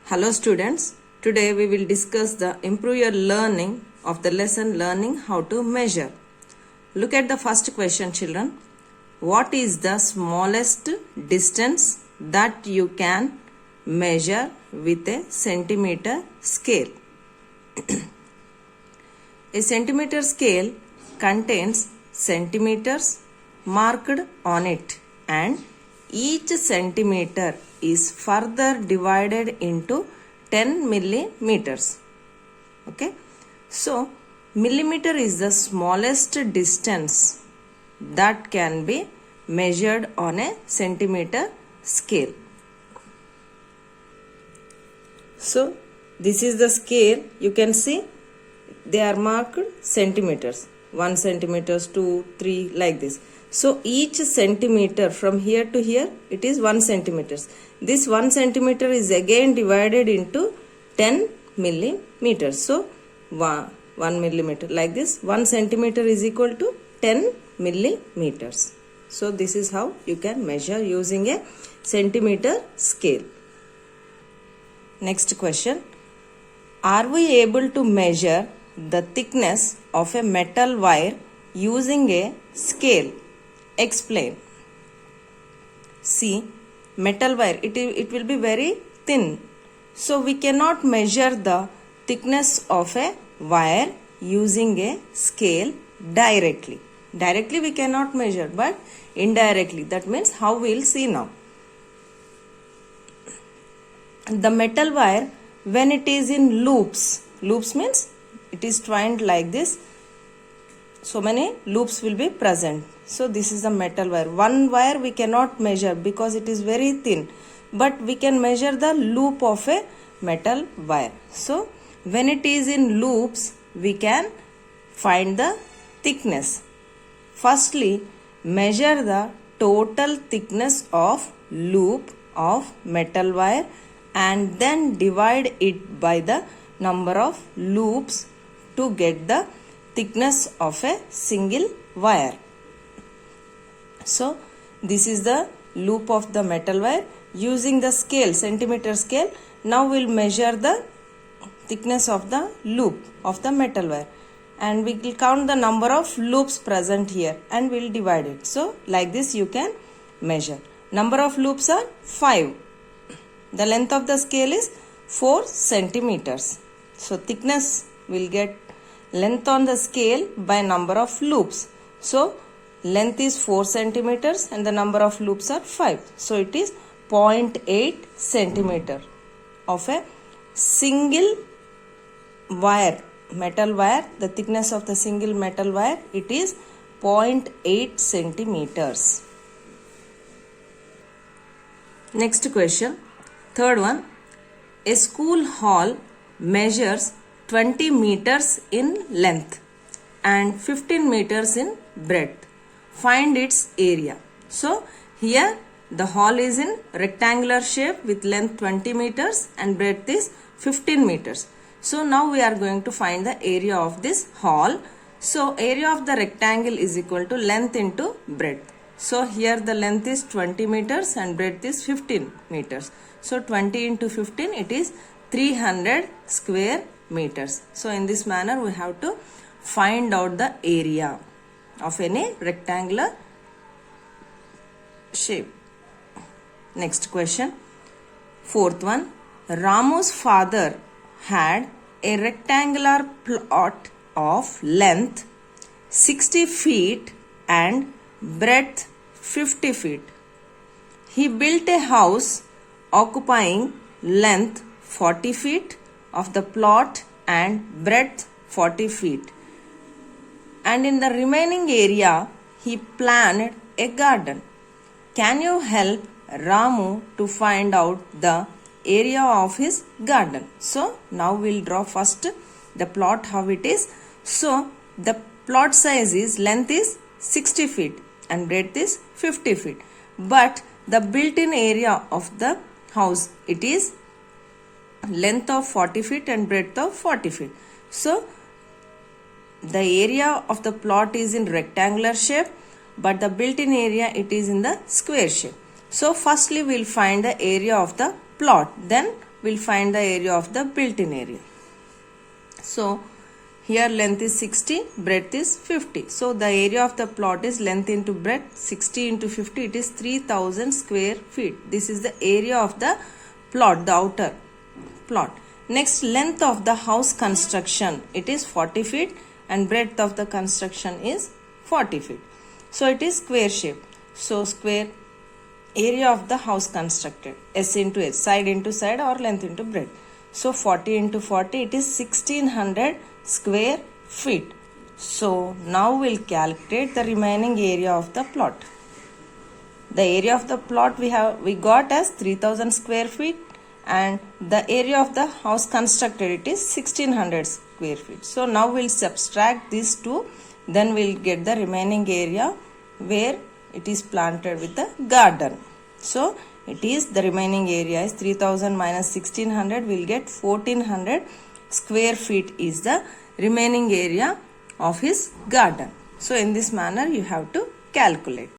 Hello students, today we will discuss the improve your learning of the lesson learning how to measure. Look at the first question children. What is the smallest distance that you can measure with a centimeter scale? A centimeter scale contains centimeters marked on it and each centimeter is further divided into 10 millimeters. Okay. So, millimeter is the smallest distance that can be measured on a centimeter scale. So, this is the scale. You can see they are marked centimeters. 1 centimeters, 2, 3 like this. So each centimeter from here to here it is 1 centimeters. This 1 centimeter is again divided into 10 millimeters. So 1 millimeter like this. 1 centimeter is equal to 10 millimeters. So this is how you can measure using a centimeter scale. Next question. Are we able to measure the thickness of a metal wire using a scale? Explain. See, metal wire, it will be very thin. So we cannot measure the thickness of a wire using a scale directly. Directly we cannot measure, but indirectly. That means how we will see now. The metal wire, when it is in loops means it is twined like this. So many loops will be present. So this is the metal wire. One wire we cannot measure because it is very thin. But we can measure the loop of a metal wire. So when it is in loops, we can find the thickness. Firstly, measure the total thickness of loop of metal wire and then divide it by the number of loops to get the thickness of a single wire. So this is the loop of the metal wire. Using the scale, centimeter scale, now we'll measure the thickness of the loop of the metal wire. And we will count the number of loops present here and we'll divide it. So like this you can measure. Number of loops are 5. The length of the scale is 4 centimeters. So thickness will get length on the scale by number of loops. So length is 4 centimeters and the number of loops are 5. So it is 0.8 centimeter of a single wire, metal wire. The thickness of the single metal wire, it is 0.8 centimeters. Next question. Third one. A school hall measures 20 meters in length and 15 meters in breadth. Find its area. So here the hall is in rectangular shape with length 20 meters and breadth is 15 meters. So now we are going to find the area of this hall. So area of the rectangle is equal to length into breadth. So here the length is 20 meters and breadth is 15 meters. So 20 into 15 it is 300 square meters. So in this manner we have to find out the area of any rectangular shape. Next question. Fourth one. Ramu's father had a rectangular plot of length 60 feet and breadth 50 feet. He built a house occupying length 40 feet of the plot and breadth 40 feet. And in the remaining area, he planted a garden. Can you help Ramu to find out the area of his garden? So now we'll draw first the plot how it is. So the plot size is length is 60 feet and breadth is 50 feet. But the built-in area of the house, it is length of 40 feet and breadth of 40 feet. So the area of the plot is in rectangular shape, but the built-in area it is in the square shape. So firstly we will find the area of the plot, then we'll find the area of the built-in area. So here length is 60, breadth is 50. So the area of the plot is length into breadth, 60 into 50, it is 3000 square feet. This is the area of the plot, the outer plot. Next, length of the house construction, it is 40 feet and breadth of the construction is 40 feet. So it is square shape. So square area of the house constructed, S into H, side into side or length into breadth. So 40 into 40, it is 1600 square feet. So now we'll calculate the remaining area of the plot. The area of the plot we got as 3000 square feet and the area of the house constructed, it is 1600 square feet. So now we'll subtract these two, then we'll get the remaining area where it is planted with the garden. So it is the remaining area is 3000 minus 1600, we'll get 1400 square feet is the remaining area of his garden. So in this manner you have to calculate.